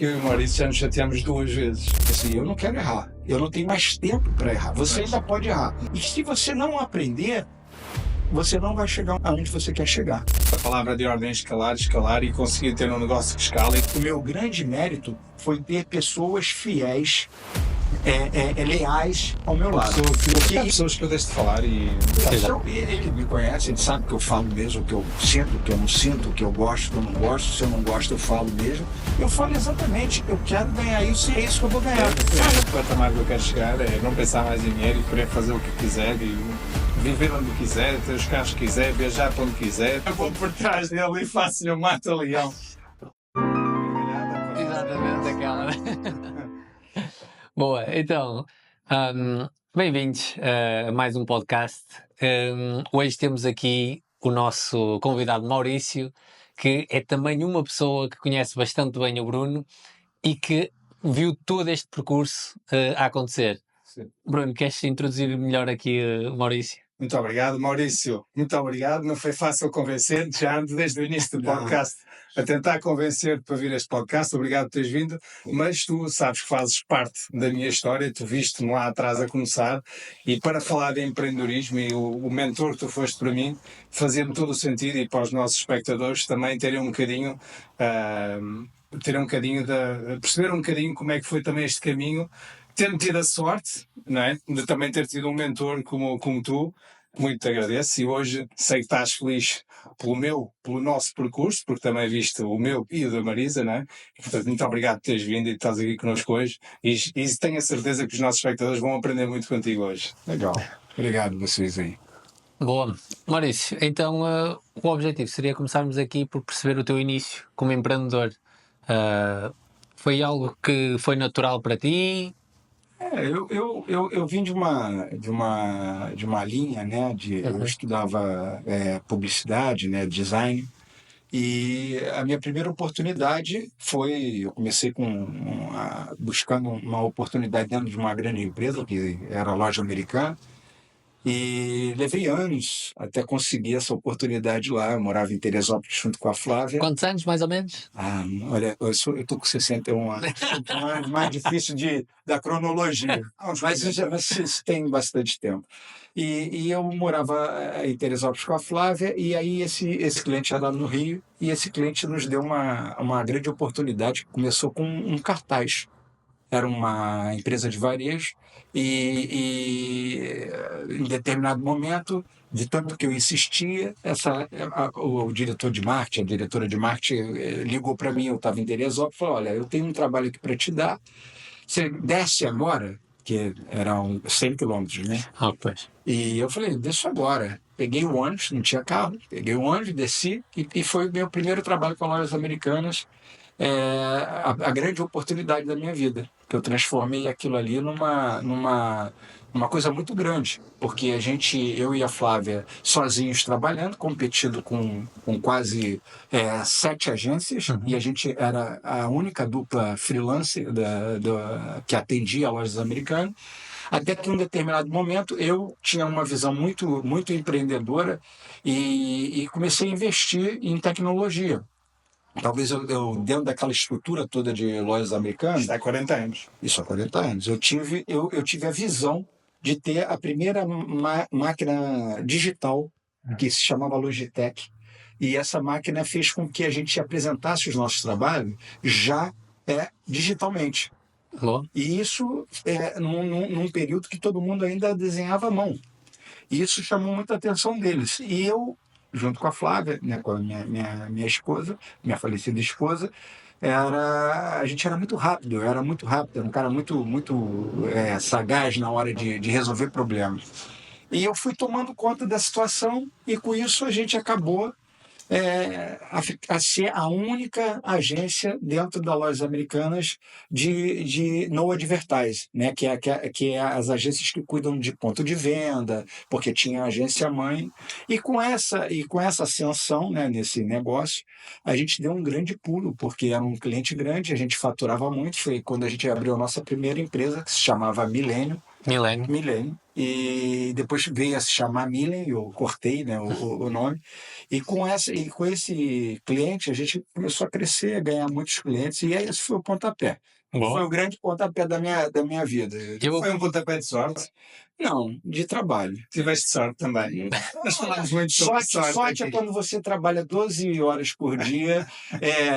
que eu e o Maurício já nos chateamos 2 vezes. Assim, eu não quero errar. Eu não tenho mais tempo para errar. Você ainda pode errar. E se você não aprender, você não vai chegar aonde você quer chegar. A palavra de ordem é escalar, escalar e conseguir ter um negócio que escala. O meu grande mérito foi ter pessoas fiéis, leais ao meu lado. Porque há pessoas que eu deixo de falar e... Ele me conhece, ele sabe que eu falo mesmo, o que eu sinto, o que eu não sinto, o que eu gosto, o que eu não gosto. Se eu não gosto, eu falo mesmo. Eu falo exatamente, eu quero ganhar isso e é isso que eu vou ganhar. O patamar que eu quero chegar é não pensar mais em dinheiro e querer fazer o que quiser e viver onde quiser, ter os carros que quiser, viajar para onde quiser. Eu vou por trás dele e faço-lhe um mata-leão. Exatamente aquela. Boa, então, bem-vindos a mais um podcast. Hoje temos aqui o nosso convidado Maurício, que é também uma pessoa que conhece bastante bem o Bruno e que viu todo este percurso a acontecer. Sim. Bruno, queres introduzir melhor aqui o Maurício? Muito obrigado, Maurício. Muito obrigado. Não foi fácil convencer-te, já ando desde o início do podcast a tentar convencer-te para vir a este podcast. Obrigado por teres vindo, mas tu sabes que fazes parte da minha história, tu viste-me lá atrás a começar e para falar de empreendedorismo e o mentor que tu foste para mim, fazia-me todo o sentido e para os nossos espectadores também terem um bocadinho... perceber um bocadinho como é que foi também este caminho, tendo tido a sorte, não é? De também ter tido um mentor como tu. Muito te agradeço e hoje sei que estás feliz pelo nosso percurso, porque também viste o meu e o da Marisa, não é? E, portanto, muito obrigado por teres vindo e estás aqui connosco hoje e tenho a certeza que os nossos espectadores vão aprender muito contigo hoje. Legal. Obrigado vocês aí. Boa. Maurício, então o objetivo seria começarmos aqui por perceber o teu início como empreendedor. Foi algo que foi natural para ti? Eu vim de uma linha, né? Eu estudava publicidade, né? Design. E a minha primeira oportunidade eu comecei buscando uma oportunidade dentro de uma grande empresa, que era a Loja Americana. E levei anos até conseguir essa oportunidade lá. Eu morava em Teresópolis junto com a Flávia. Quantos anos, mais ou menos? Olha, eu estou com 61 anos. É mais difícil da cronologia. Mas isso tem bastante tempo. E eu morava em Teresópolis com a Flávia, e aí esse cliente era lá no Rio, e esse cliente nos deu uma grande oportunidade, que começou com um cartaz. Era uma empresa de varejo e em determinado momento, de tanto que eu insistia, o diretor de marketing, a diretora de marketing ligou para mim, eu estava em Teresópolis, e falou, olha, eu tenho um trabalho aqui para te dar, você desce agora, que eram 100 quilômetros, né? Pois. E eu falei, desço agora. Peguei o ônibus, não tinha carro, peguei o ônibus, desci e foi o meu primeiro trabalho com Lojas Americanas, a grande oportunidade da minha vida, que eu transformei aquilo ali numa coisa muito grande, porque eu e a Flávia sozinhos trabalhando, competindo com quase 7 agências, e a gente era a única dupla freelance que atendia a Lojas Americanas, até que em um determinado momento eu tinha uma visão muito, muito empreendedora e comecei a investir em tecnologia. Talvez eu dentro daquela estrutura toda de Lojas Americanas... Está há 40 anos. Isso há 40 anos. Eu tive a visão de ter a primeira máquina digital, que se chamava Logitech. E essa máquina fez com que a gente apresentasse os nossos trabalhos já digitalmente. Boa. E isso num período que todo mundo ainda desenhava à mão. E isso chamou muita atenção deles. E eu, junto com a Flávia, né, com a minha esposa, minha falecida esposa, a gente era muito rápido, eu era muito rápido, era um cara muito, muito sagaz na hora de resolver problemas. E eu fui tomando conta da situação e com isso a gente acabou a ser a única agência dentro das Lojas Americanas de no advertise, né? que é as agências que cuidam de ponto de venda, porque tinha a agência mãe. E com essa ascensão, né, nesse negócio, a gente deu um grande pulo, porque era um cliente grande, a gente faturava muito. Foi quando a gente abriu a nossa primeira empresa, que se chamava Milênio. e depois veio a se chamar Millen, eu cortei, né, o nome, e com esse cliente a gente começou a crescer, a ganhar muitos clientes, e aí esse foi o pontapé. Foi o grande pontapé da minha vida. Foi um pontapé de sorte. Não, de trabalho. Tiveste sorte também. Nós falámos muito sobre Sorte é aqui. quando você trabalha 12 horas por dia,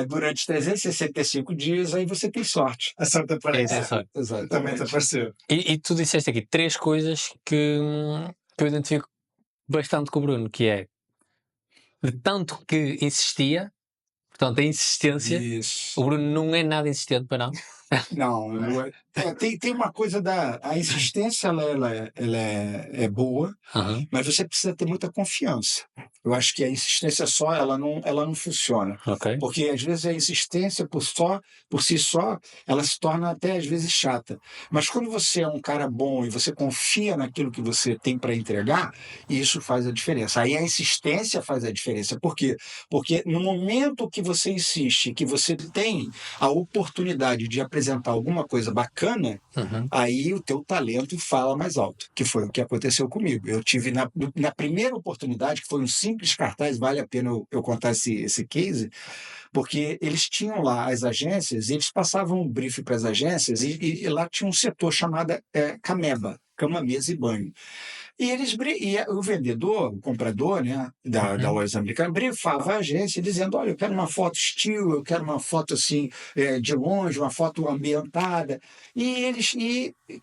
durante 365 dias, aí você tem sorte. A sorte aparece. É sorte. Exatamente. Também te apareceu. E tu disseste aqui 3 coisas que eu identifico bastante com o Bruno, que é de tanto que insistia, portanto, a insistência. Isso. O Bruno não é nada insistente para não. Não, tem uma coisa a insistência, ela é boa, Aham, mas você precisa ter muita confiança. Eu acho que a insistência só, ela não funciona. ok. Porque às vezes a insistência por si só, ela se torna até às vezes chata. Mas quando você é um cara bom e você confia naquilo que você tem para entregar, isso faz a diferença. Aí a insistência faz a diferença. Por quê? Porque no momento que você insiste, que você tem a oportunidade de apresentar alguma coisa bacana, Uhum. aí o teu talento fala mais alto, que foi o que aconteceu comigo. Eu tive na primeira oportunidade, que foi um simples cartaz, vale a pena eu contar esse case, porque eles tinham lá as agências, e eles passavam um brief para as agências, e lá tinha um setor chamado Cameba, cama, mesa e banho. E o vendedor, o comprador, né, da loja americana, brifava a agência dizendo: olha, eu quero uma foto estilo, eu quero uma foto assim, de longe, uma foto ambientada.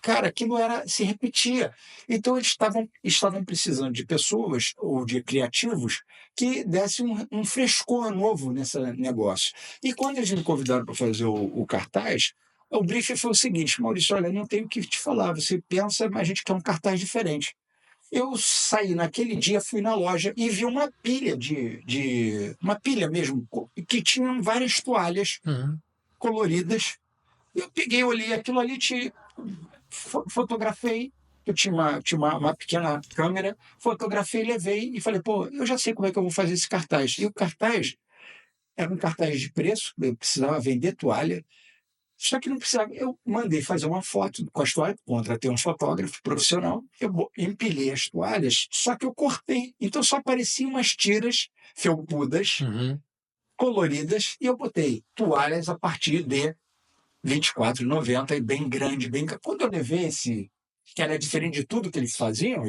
Cara, aquilo se repetia. Então eles estavam precisando de pessoas ou de criativos que dessem um frescor novo nesse negócio. E quando eles me convidaram para fazer o cartaz, o briefing foi o seguinte: Maurício, olha, não tenho o que te falar, você pensa, mas a gente quer um cartaz diferente. Eu saí naquele dia, fui na loja e vi uma pilha uma pilha mesmo, que tinham várias toalhas Uhum. coloridas. Eu peguei, olhei aquilo ali, fotografei. Eu tinha uma pequena câmera, fotografei, levei e falei: pô, eu já sei como é que eu vou fazer esse cartaz. E o cartaz era um cartaz de preço, eu precisava vender toalha. Só que não precisava. Eu mandei fazer uma foto com as toalhas, contratei um fotógrafo profissional, eu empilhei as toalhas, só que eu cortei. Então só apareciam umas tiras felpudas, Uhum. coloridas, e eu botei toalhas a partir de R$ 24,90, e bem grande, bem. Quando eu levei que era diferente de tudo que eles faziam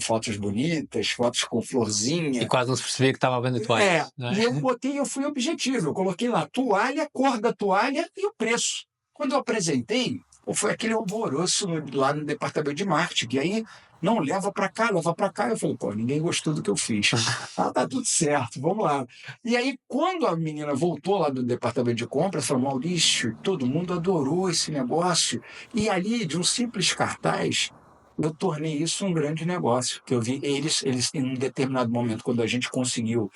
fotos bonitas, fotos com florzinha. E quase não se percebia que estava a vender toalhas. Não é? E eu fui objetivo, eu coloquei lá toalha, cor da toalha e o preço. Quando eu apresentei, foi aquele alvoroço lá no departamento de marketing, e aí, não, leva para cá. Eu falei: pô, ninguém gostou do que eu fiz. Tá tudo certo, vamos lá. E aí, quando a menina voltou lá do departamento de compras, falou: Maurício, todo mundo adorou esse negócio. E ali, de um simples cartaz, eu tornei isso um grande negócio, que eu vi eles em um determinado momento, quando a gente conseguiu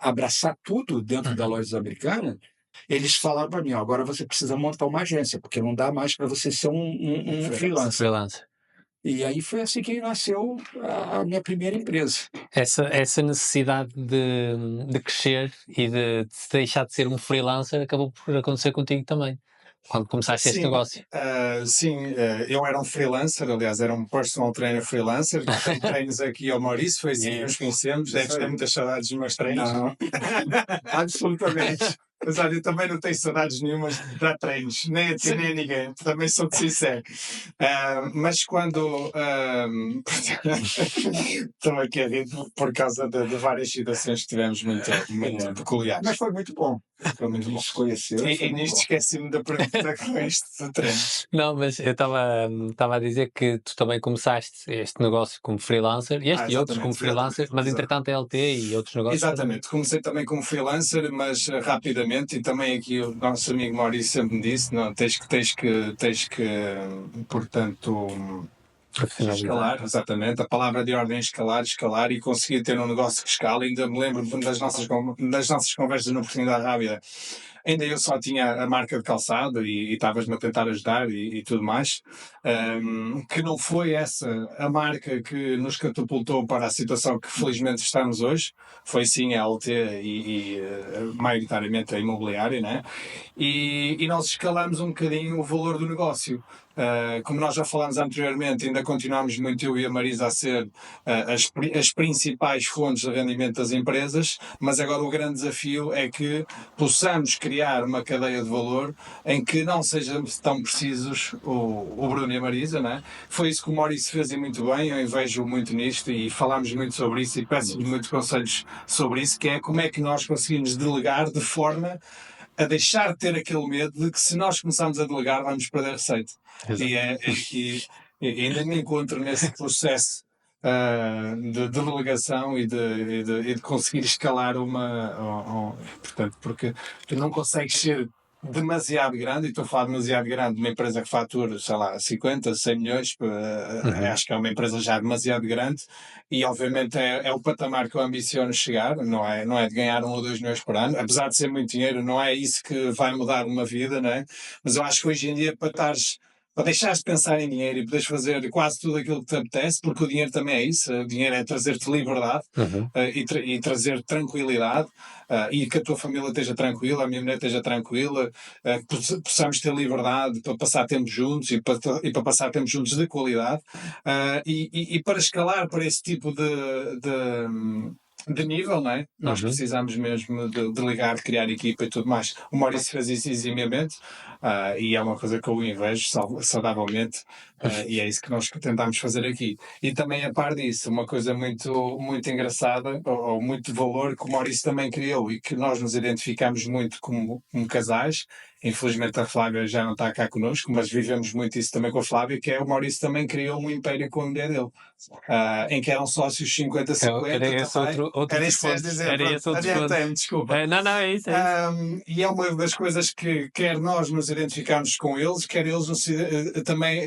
abraçar tudo dentro da loja americana, eles falaram para mim: ó, agora você precisa montar uma agência, porque não dá mais para você ser um freelancer. Freelancer. E aí foi assim que nasceu a minha primeira empresa. Essa necessidade de crescer e de deixar de ser um freelancer acabou por acontecer contigo também, quando começaste este Sim, negócio. eu era um freelancer, aliás, era um personal trainer freelancer. Dei treinos aqui ao Maurício, foi assim que nos conhecemos. Deves ter muitas saudades dos meus treinos. Não, absolutamente. Mas olha, eu também não tenho saudades nenhumas de dar treinos, nem a ti nem a ninguém, também sou-te sincero. Mas quando. Estou aqui a rir por causa de várias situações que tivemos muito peculiares. Mas foi muito bom. Foi muito bom se conhecer. E nisto esqueci-me da pergunta com este de treinos. Não, mas eu estava a dizer que tu também começaste este negócio como freelancer, e e outros como freelancer, mas entretanto a LT e outros negócios. Exatamente, comecei também como freelancer, mas rapidamente, e também aqui o nosso amigo Maurício sempre me disse: não, tens que, portanto, escalar, exatamente. A palavra de ordem é escalar e conseguir ter um negócio que escala. Ainda me lembro das nossas conversas na Oportunidade Rápida. Ainda eu só tinha a marca de calçado e estavas-me a tentar ajudar e tudo mais. Que não foi essa a marca que nos catapultou para a situação que felizmente estamos hoje. Foi sim a LT e maioritariamente a imobiliária, né? E nós escalamos um bocadinho o valor do negócio. Como nós já falámos anteriormente, ainda continuamos muito, eu e a Marisa, a ser as principais fontes de rendimento das empresas, mas agora o grande desafio é que possamos criar uma cadeia de valor em que não sejam tão precisos o Bruno e a Marisa, não é? Foi isso que o Maurício fez e muito bem, eu vejo muito nisto e falámos muito sobre isso e peço-lhe muitos conselhos sobre isso, que é como é que nós conseguimos delegar de forma a deixar de ter aquele medo de que se nós começarmos a delegar vamos perder receita. E ainda me encontro nesse processo de delegação e de conseguir escalar portanto, porque tu não consegues ser demasiado grande, e estou a falar demasiado grande de uma empresa que fatura, sei lá, 50, 100 milhões, acho que é uma empresa já demasiado grande, e obviamente é o patamar que eu ambiciono chegar, não é de ganhar 1 ou 2 milhões por ano, apesar de ser muito dinheiro, não é isso que vai mudar uma vida, não é? Mas eu acho que hoje em dia para deixares de pensar em dinheiro e poderes fazer quase tudo aquilo que te apetece, porque o dinheiro também é isso, o dinheiro é trazer-te liberdade e trazer tranquilidade, e que a tua família esteja tranquila, a minha mulher esteja tranquila, que possamos ter liberdade para passar tempo juntos e para passar tempo juntos de qualidade, e para escalar para esse tipo de nível, não é? Nós precisamos mesmo de ligar, criar equipa e tudo mais. O Maurício fez isso eximiamente, e é uma coisa que eu invejo saudavelmente, e é isso que nós tentamos fazer aqui. E também, a par disso, uma coisa muito, muito engraçada, ou muito de valor, que o Maurício também criou e que nós nos identificamos muito como casais. Infelizmente a Flávia já não está cá connosco, mas vivemos muito isso também com a Flávia, que é o Maurício também criou um império com a mulher dele, em que eram sócios 50-50. Era esse outro Era isso que ponto. queres dizer. Era esse outro ponto. Adiantei-me, desculpa. Não, é isso. E é uma das coisas que quer nós nos identificarmos com eles, quer eles também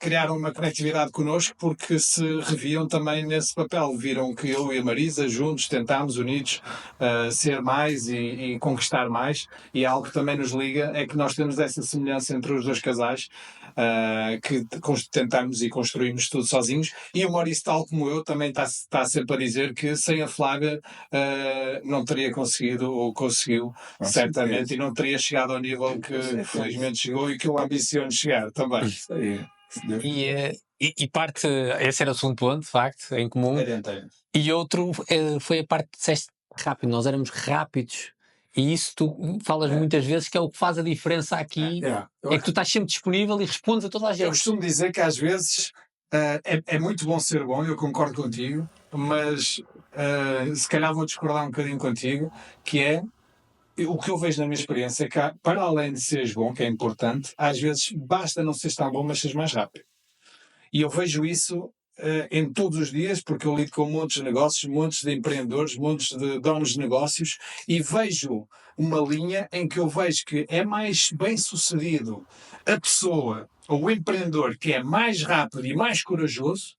criaram uma conectividade connosco, porque se reviam também nesse papel. Viram que eu e a Marisa juntos tentámos, unidos, ser mais e conquistar mais, e algo que também nos liga é que nós temos essa semelhança entre os dois casais, que tentamos e construímos tudo sozinhos. E o Maurício, tal como eu, também está sempre a dizer que sem a Flávia não teria conseguido, ou conseguiu, certamente, e não teria chegado ao nível que felizmente chegou e que eu ambiciono chegar também. Isso aí. E parte, esse era o segundo ponto, de facto, em comum. E outro foi a parte que disseste rápido, nós éramos rápidos. E isso tu falas muitas vezes que é o que faz a diferença aqui, é que tu estás sempre disponível e respondes a toda a gente. Eu costumo dizer que às vezes é muito bom ser bom, eu concordo contigo, mas se calhar vou discordar um bocadinho contigo, que é o que eu vejo na minha experiência é que, para além de seres bom, que é importante, às vezes basta não seres tão bom, mas seres mais rápido. E eu vejo isso em todos os dias, porque eu lido com montes de negócios, montes de empreendedores, montes de donos de negócios, e vejo uma linha em que eu vejo que é mais bem sucedido a pessoa ou o empreendedor que é mais rápido e mais corajoso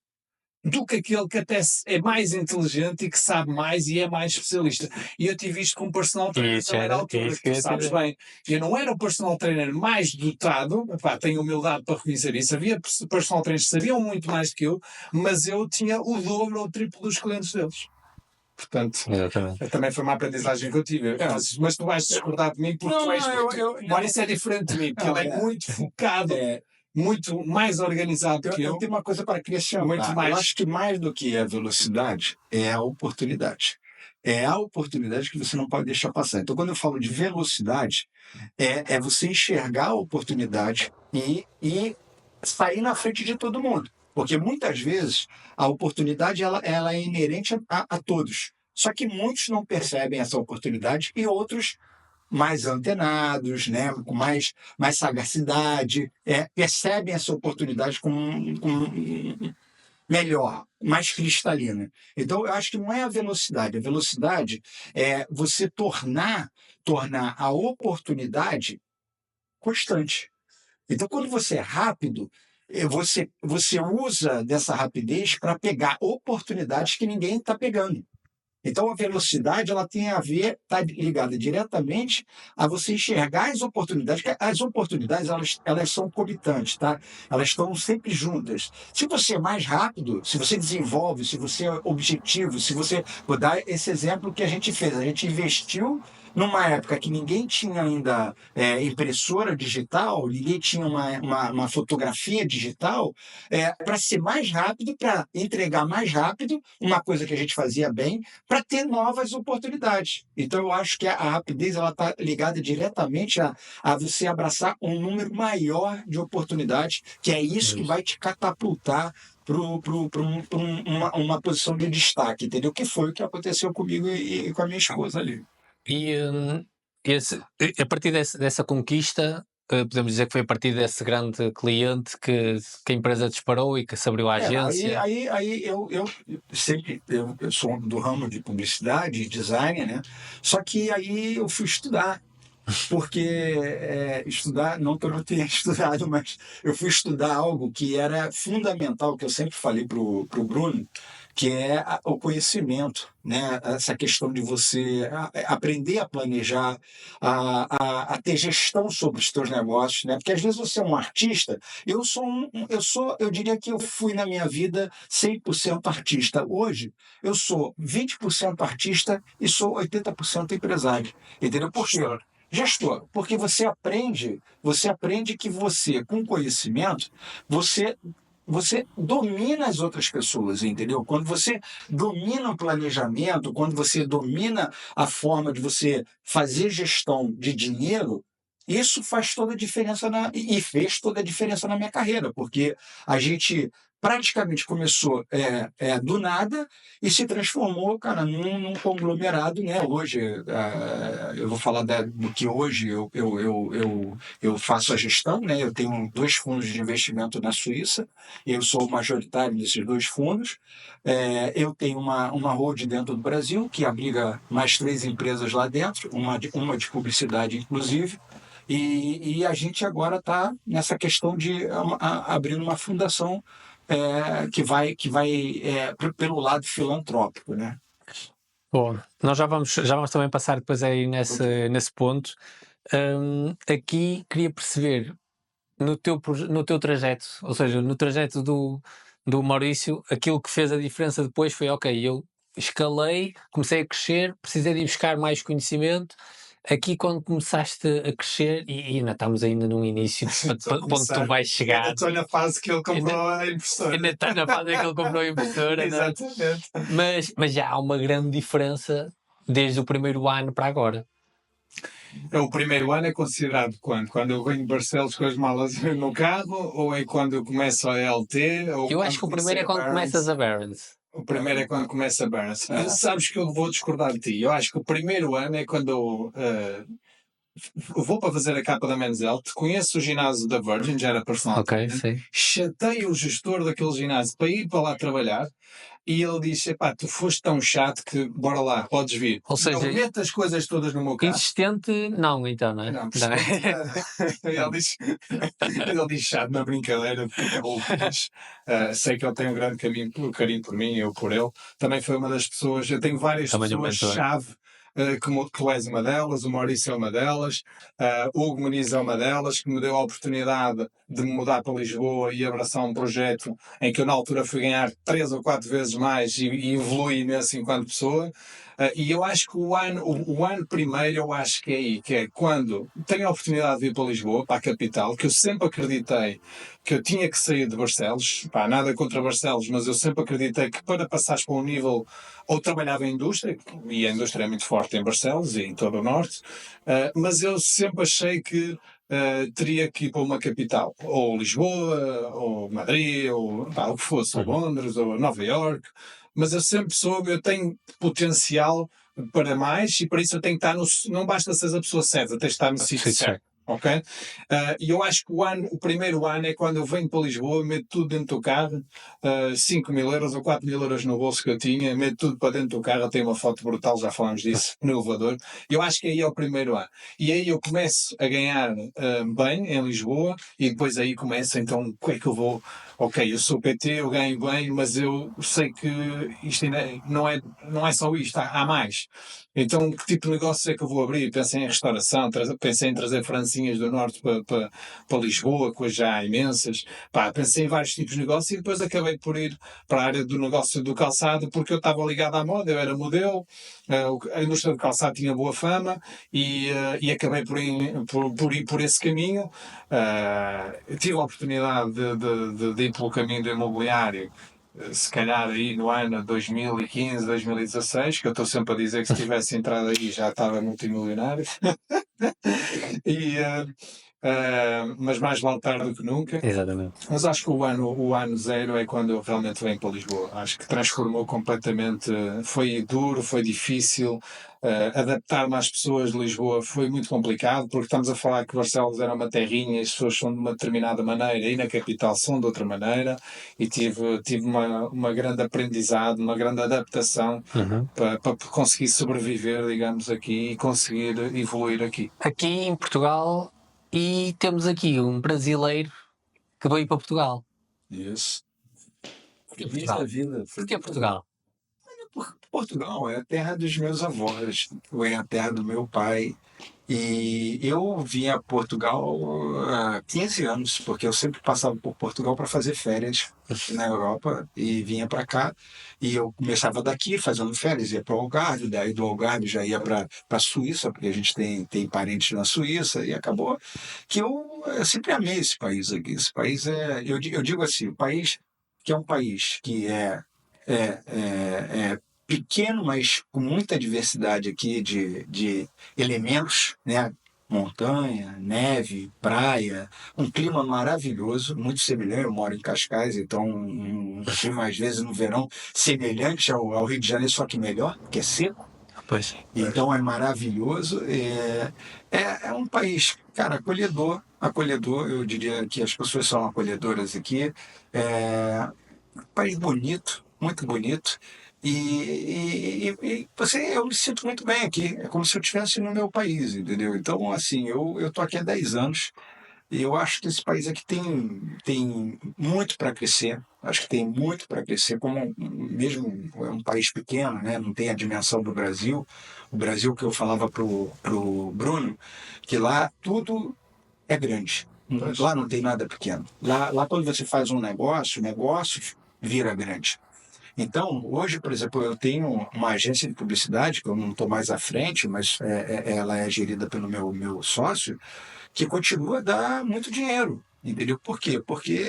do que aquele que até é mais inteligente e que sabe mais e é mais especialista. E eu tive isto com um personal trainer também na altura, que tu sabes bem. Eu não era o personal trainer mais dotado, tenho humildade para reconhecer isso, havia personal trainers que sabiam muito mais do que eu, mas eu tinha o dobro ou o triplo dos clientes deles. Portanto, também foi uma aprendizagem que eu tive. Mas tu vais discordar de mim porque tu és... Maurício é diferente de mim, porque ele é muito focado... muito mais organizado que eu. Eu tenho uma coisa para acrescentar. Eu acho que mais do que a velocidade é a oportunidade. É a oportunidade que você não pode deixar passar. Então, quando eu falo de velocidade, é você enxergar a oportunidade e sair na frente de todo mundo. Porque muitas vezes a oportunidade ela é inerente a todos. Só que muitos não percebem essa oportunidade e outros mais antenados, né, com mais sagacidade, percebem essa oportunidade com melhor, mais cristalina. Então, eu acho que não é a velocidade. A velocidade é você tornar a oportunidade constante. Então, quando você é rápido, você usa dessa rapidez para pegar oportunidades que ninguém está pegando. Então, a velocidade ela tem a ver, está ligada diretamente a você enxergar as oportunidades, porque as oportunidades elas são comitantes, tá? Elas estão sempre juntas. Se você é mais rápido, se você desenvolve, se você é objetivo, se você... Vou dar esse exemplo que a gente fez. A gente investiu numa época que ninguém tinha ainda impressora digital, ninguém tinha uma fotografia digital, para ser mais rápido, para entregar mais rápido, uma coisa que a gente fazia bem, para ter novas oportunidades. Então, eu acho que a rapidez está ligada diretamente a você abraçar um número maior de oportunidades, que é isso que vai te catapultar para uma posição de destaque, entendeu? Que foi o que aconteceu comigo e com a minha esposa ali. E a partir dessa conquista, podemos dizer que foi a partir desse grande cliente que a empresa disparou e que se abriu a agência. Aí eu sempre eu sou do ramo de publicidade e design, né? Só que aí eu fui estudar. Porque estudar, não que eu não tenha estudado, mas eu fui estudar algo que era fundamental, que eu sempre falei para o Bruno, que é o conhecimento, né? Essa questão de você aprender a planejar, a ter gestão sobre os seus negócios, né? Porque às vezes você é um artista, eu diria que eu fui na minha vida 100% artista. Hoje eu sou 20% artista e sou 80% empresário, entendeu? Por quê? Gestor, porque você aprende que você, com conhecimento, você domina as outras pessoas, entendeu? Quando você domina o planejamento, quando você domina a forma de você fazer gestão de dinheiro, isso faz toda a diferença e fez toda a diferença na minha carreira, porque a gente praticamente começou do nada e se transformou, cara, num conglomerado, né? Hoje, eu vou falar do que hoje eu faço a gestão, né? Eu tenho 2 fundos de investimento na Suíça, eu sou o majoritário desses 2 fundos. Eu tenho uma holding dentro do Brasil, que abriga mais 3 empresas lá dentro, uma de publicidade, inclusive. E a gente agora está nessa questão de abrir uma fundação que vai pelo lado filantrópico, né? Bom, nós já vamos também passar depois aí nesse ponto. Aqui queria perceber no teu trajeto, ou seja, no trajeto do Maurício, aquilo que fez a diferença depois foi, ok, eu escalei, comecei a crescer, precisei de ir buscar mais conhecimento. Aqui quando começaste a crescer, e ainda estamos ainda no início, para onde tu vais chegar. Ainda estou na fase que ele comprou a impressora. Ainda está na fase em que ele comprou a impressora, não é? Exatamente. Mas já há uma grande diferença desde o primeiro ano para agora. O primeiro ano é considerado quando? Quando eu venho de Barcelos com as malas no carro, ou é quando eu começo a LT? Eu acho que o primeiro é quando começas a Barons. O primeiro é quando começa a Barons. Sabes que eu vou discordar de ti. Eu acho que o primeiro ano é quando eu vou para fazer a capa da Men's Health, conheço o ginásio da Virgin, já era personal Ok, trainer, sim. chatei o gestor daquele ginásio para ir para lá trabalhar. E ele disse, epá, tu foste tão chato que bora lá, podes vir. Ou seja, eu meto as coisas todas no meu carro. Insistente, não, então, não é? Não, ele diz chato na brincadeira, sei que ele tem um grande carinho por mim, eu por ele. Também foi uma das pessoas, eu tenho várias pessoas-chave, que tu és uma delas, o Maurício é uma delas, o Hugo Muniz é uma delas, que me deu a oportunidade de me mudar para Lisboa e abraçar um projeto em que eu na altura fui ganhar 3 ou 4 vezes mais e evolui imenso enquanto pessoa. E eu acho que o ano primeiro, eu acho que é aí, que é quando tenho a oportunidade de vir para Lisboa, para a capital, que eu sempre acreditei que eu tinha que sair de Barcelos, pá, nada contra Barcelos, mas eu sempre acreditei que para passares para um nível, ou trabalhava em indústria, e a indústria é muito forte em Barcelos e em todo o Norte, mas eu sempre achei que teria que ir para uma capital, ou Lisboa, ou Madrid, ou o que fosse, ou Londres, ou Nova Iorque, mas eu sempre soube, eu tenho potencial para mais e para isso eu tenho que estar não basta ser a pessoa certa, tens de estar no sítio certo. Ok? E eu acho que o primeiro ano é quando eu venho para Lisboa, meto tudo dentro do carro, 5.000 euros ou 4.000 euros no bolso que eu tinha, meto tudo para dentro do carro, eu tenho uma foto brutal, já falamos disso, no elevador. Eu acho que aí é o primeiro ano. E aí eu começo a ganhar bem em Lisboa e depois aí começa, então, como é que eu vou? Ok, eu sou PT, eu ganho bem, mas eu sei que isto ainda não é só isto, há mais. Então, que tipo de negócio é que eu vou abrir? Pensei em restauração, pensei em trazer francinhas do Norte para Lisboa, coisas já imensas. Pá, pensei em vários tipos de negócio e depois acabei por ir para a área do negócio do calçado, porque eu estava ligado à moda, eu era modelo, a indústria do calçado tinha boa fama e acabei por ir por esse caminho. Tive a oportunidade de ir pelo caminho do imobiliário, se calhar aí no ano 2015, 2016, que eu estou sempre a dizer que se tivesse entrado aí já estava multimilionário. Mas mais vale tarde do que nunca. Exatamente. Mas acho que o ano zero é quando eu realmente venho para Lisboa. Acho que transformou completamente. Foi duro, foi difícil. Adaptar-me às pessoas de Lisboa foi muito complicado, porque estamos a falar que Barcelos era uma terrinha e as pessoas são de uma determinada maneira e na capital são de outra maneira. E tive uma grande aprendizado, uma grande adaptação Uhum. para conseguir sobreviver, digamos, aqui e conseguir evoluir aqui. Aqui em Portugal, e temos aqui um brasileiro que veio para Portugal. Isso. Porquê Feliz Portugal? da vida. Porquê Portugal? Portugal é a terra dos meus avós, foi a terra do meu pai. E eu vim a Portugal há 15 anos, porque eu sempre passava por Portugal para fazer férias na Europa e vinha para cá. E eu começava daqui fazendo férias, ia para o Algarve, daí do Algarve já ia para a Suíça, porque a gente tem parentes na Suíça, e acabou que eu sempre amei esse país aqui. Esse país eu digo assim, o país que é um país que é pequeno, mas com muita diversidade aqui de elementos, né? Montanha, neve, praia, um clima maravilhoso, muito semelhante. Eu moro em Cascais, então um clima, às vezes, no verão, semelhante ao Rio de Janeiro, só que melhor, que é seco. Pois. Então é maravilhoso. É um país, cara, acolhedor. Eu diria que as pessoas são acolhedoras aqui. É um país bonito, muito bonito. Eu me sinto muito bem aqui. É como se eu estivesse no meu país, entendeu? Então, assim, eu tô aqui há 10 anos e eu acho que esse país aqui tem muito para crescer. Acho que tem muito para crescer, como mesmo é um país pequeno, né? Não tem a dimensão do Brasil. O Brasil que eu falava pro Bruno, que lá tudo é grande. Lá não tem nada pequeno. Lá quando você faz um negócio, o negócio vira grande. Então, hoje, por exemplo, eu tenho uma agência de publicidade, que eu não estou mais à frente, mas ela é gerida pelo meu sócio, que continua a dar muito dinheiro. Entendeu? Por quê? Porque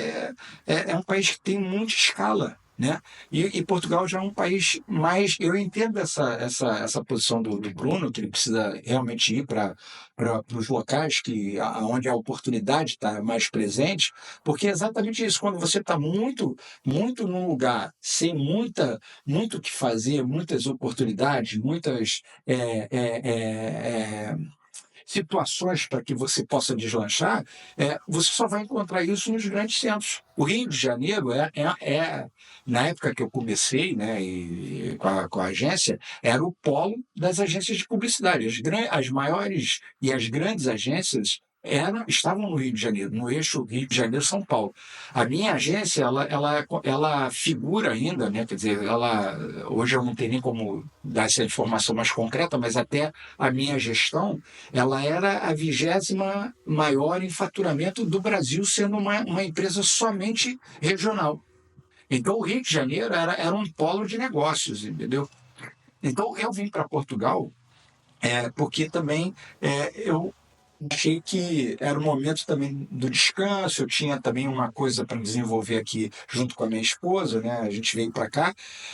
é um país que tem muita escala. Né? E Portugal já é um país mais. Eu entendo essa posição do Bruno, que ele precisa realmente ir para os locais onde a oportunidade está mais presente, porque é exatamente isso. Quando você está muito num lugar sem muito o que fazer, muitas oportunidades, muitas situações para que você possa deslanchar, você só vai encontrar isso nos grandes centros. O Rio de Janeiro na época que eu comecei, né, com a agência, era o polo das agências de publicidade. As maiores e as grandes agências estavam no Rio de Janeiro, no eixo Rio de Janeiro-São Paulo. A minha agência, ela figura ainda, né, quer dizer, hoje eu não tenho nem como dar essa informação mais concreta, mas até a minha gestão, ela era a 20ª maior em faturamento do Brasil, sendo uma empresa somente regional. Então, o Rio de Janeiro era um polo de negócios, entendeu? Então, eu vim para Portugal porque também eu achei que era o momento também do descanso, eu tinha também uma coisa para desenvolver aqui junto com a minha esposa, né? A gente veio para cá,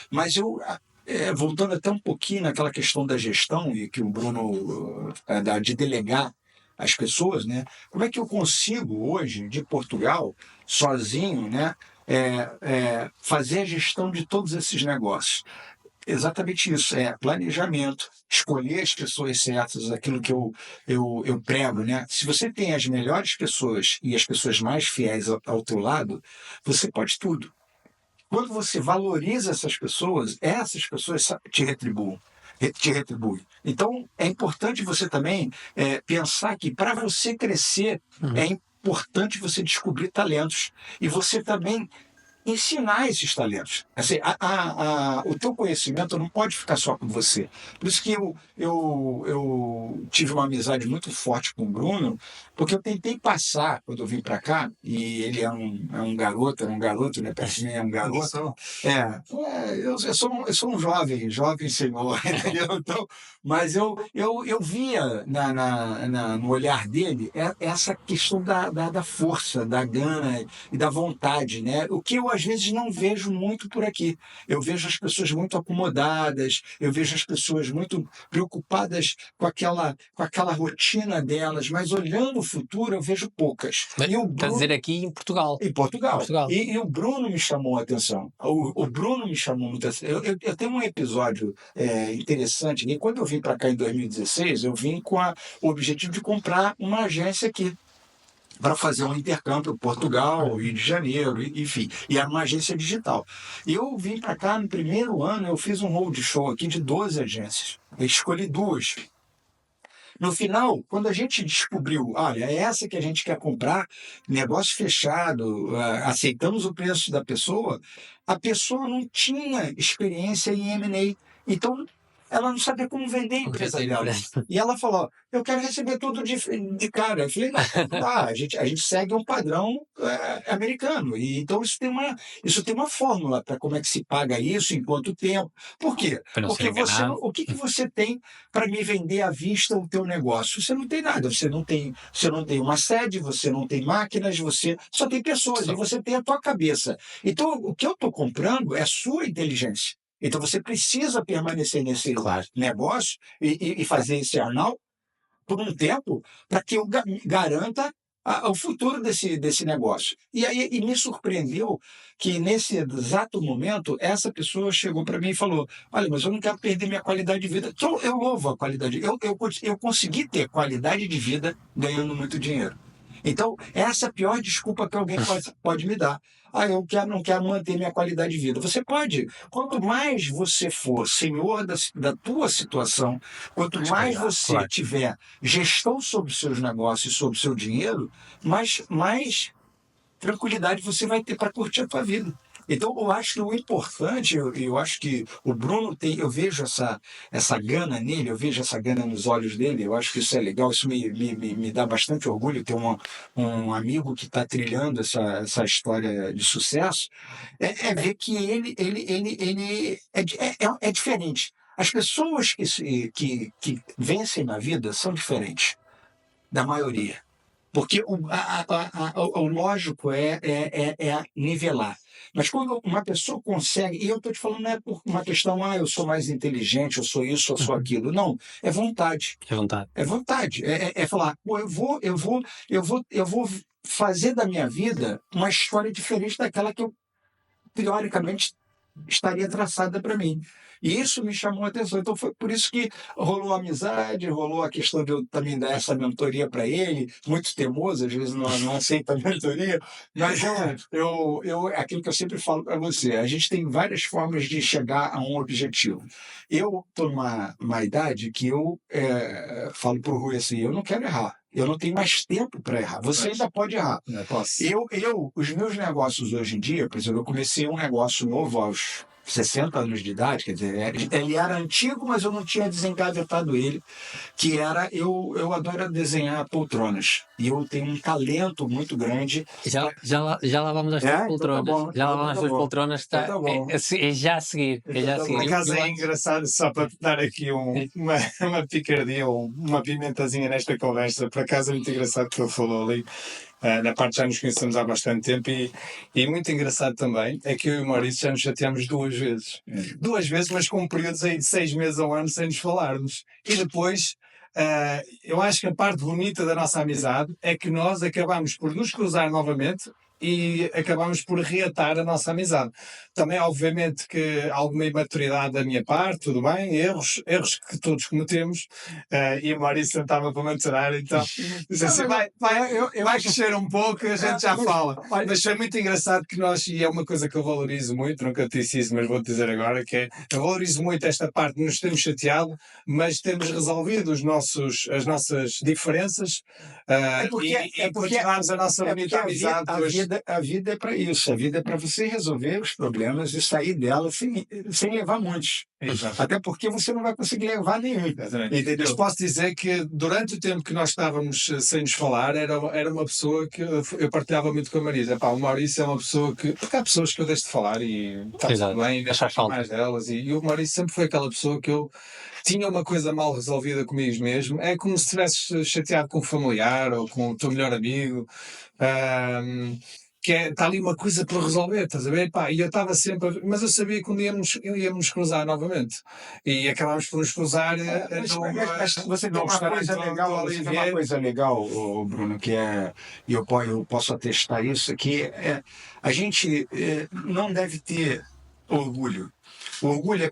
mas voltando até um pouquinho naquela questão da gestão e que o Bruno, de delegar as pessoas, né? Como é que eu consigo hoje, de Portugal, sozinho, né? Fazer a gestão de todos esses negócios? Exatamente isso, planejamento, escolher as pessoas certas, aquilo que eu prego, né? Se você tem as melhores pessoas e as pessoas mais fiéis ao teu lado, você pode tudo. Quando você valoriza essas pessoas te retribuem. Te retribuem. Então, é importante você também pensar que para você crescer, é importante você descobrir talentos. E você também ensinar esses talentos. Assim, o teu conhecimento não pode ficar só com você. Por isso que eu tive uma amizade muito forte com o Bruno, porque eu tentei passar, quando eu vim para cá, e ele é um garoto, né? Perto de mim é um garoto. Eu sou um jovem senhor, entendeu? Então, mas eu via no olhar dele essa questão da força, da gana e da vontade, né? O que eu às vezes não vejo muito por aqui. Eu vejo as pessoas muito acomodadas, eu vejo as pessoas muito preocupadas com aquela rotina delas, mas olhando o futuro eu vejo poucas. E o Está a dizer aqui em Portugal. em Portugal. Portugal. E o Bruno me chamou a atenção. O Bruno me chamou muita atenção. Eu tenho um episódio interessante, que quando eu vim para cá em 2016, eu vim com o objetivo de comprar uma agência aqui para fazer um intercâmbio Portugal, Rio de Janeiro, enfim. E era uma agência digital. E eu vim para cá no primeiro ano, eu fiz um roadshow aqui de 12 agências. Eu escolhi 2. No final, quando a gente descobriu, olha, é essa que a gente quer comprar, negócio fechado, aceitamos o preço da pessoa, a pessoa não tinha experiência em M&A. Então, ela não sabia como vender a empresa dela. E ela falou, eu quero receber tudo de cara. Eu falei, não, a gente segue um padrão americano. E, então, isso tem uma fórmula para como é que se paga isso, em quanto tempo. Por quê? Porque o que você tem para me vender à vista o teu negócio? Você não tem nada. Você não tem uma sede, você não tem máquinas, você só tem pessoas. E você tem a tua cabeça. Então, o que eu estou comprando é a sua inteligência. Então, você precisa permanecer nesse negócio e fazer esse earn-out por um tempo para que eu garanta o futuro desse negócio. E me surpreendeu que, nesse exato momento, essa pessoa chegou para mim e falou, olha, mas eu não quero perder minha qualidade de vida. Então, eu louvo a qualidade. Eu consegui ter qualidade de vida ganhando muito dinheiro. Então, essa é a pior desculpa que alguém pode me dar. Eu não quero manter minha qualidade de vida. Você pode. Quanto mais você for senhor da tua situação, quanto mais você tiver gestão sobre os seus negócios e sobre o seu dinheiro, mais tranquilidade você vai ter para curtir a tua vida. Então, eu acho que o importante, eu acho que o Bruno eu vejo essa gana nele, eu vejo essa gana nos olhos dele, eu acho que isso é legal, isso me dá bastante orgulho ter um amigo que está trilhando essa história de sucesso, ver que ele é diferente. As pessoas que vencem na vida são diferentes da maioria. Porque o lógico é nivelar. Mas quando uma pessoa consegue, e eu estou te falando, não é por uma questão, eu sou mais inteligente, eu sou isso, eu sou aquilo. Não, é vontade. É vontade. É vontade. É falar, eu vou fazer da minha vida uma história diferente daquela que eu, teoricamente, estaria traçada para mim. E isso me chamou a atenção. Então foi por isso que rolou a amizade, rolou a questão de eu também dar essa mentoria para ele, muito teimoso, às vezes não aceita a mentoria, mas aquilo que eu sempre falo para você, a gente tem várias formas de chegar a um objetivo. Eu estou numa idade que eu falo para o Rui assim, eu não quero errar. Eu não tenho mais tempo para errar. Você ainda pode errar. Os meus negócios hoje em dia, por exemplo, eu comecei um negócio novo aos 60 anos de idade, quer dizer, ele era antigo, mas eu não tinha desengavetado ele, que era, eu adoro desenhar poltronas, e eu tenho um talento muito grande. Já lá vamos às tuas poltronas. Então tá bom, já lá vamos às tuas poltronas. Então tá bom. É já a seguir. Por acaso é engraçado, só para dar aqui uma picardia ou uma pimentazinha nesta conversa, por acaso é muito engraçado que ele falou ali. Na parte já nos conhecemos há bastante tempo e muito engraçado também é que eu e o Maurício já nos chateámos 2 vezes. 2 vezes, mas com períodos aí de 6 meses ao ano sem nos falarmos. E depois, eu acho que a parte bonita da nossa amizade é que nós acabamos por nos cruzar novamente e acabamos por reatar a nossa amizade. Também, obviamente, que alguma imaturidade da minha parte, tudo bem, erros que todos cometemos, e a Maurício tentava para maturar, então disse assim, vai crescer um pouco e a gente já fala. Mas foi muito engraçado que nós, e é uma coisa que eu valorizo muito, nunca te disse isso, mas vou dizer agora, que é, eu valorizo muito esta parte de nos termos chateado, mas temos resolvido as nossas diferenças e continuarmos a nossa bonita amizade. A vida a vida é para isso. A vida é para você resolver os problemas e sair dela sem levar muitos. Exato. Até porque você não vai conseguir levar nenhum. Exatamente. Entendeu? Mas posso dizer que durante o tempo que nós estávamos sem nos falar, era uma pessoa que eu partilhava muito com a Marisa. Pá, o Maurício é uma pessoa que. Porque há pessoas que eu deixo de falar e está Exato. tudo bem, Mas deixo faz falta. mais delas. E o Maurício sempre foi aquela pessoa que eu tinha uma coisa mal resolvida comigo mesmo. É como se estivesse chateado com um familiar ou com o teu melhor amigo. Que está ali uma coisa para resolver, estás a ver? Pá, e eu estava sempre, mas eu sabia que um dia íamos cruzar novamente. E acabámos por nos cruzar. Mas você tem uma coisa legal, você tem uma coisa legal, ô, Bruno, que é, e eu posso atestar isso, que a gente não deve ter orgulho. O orgulho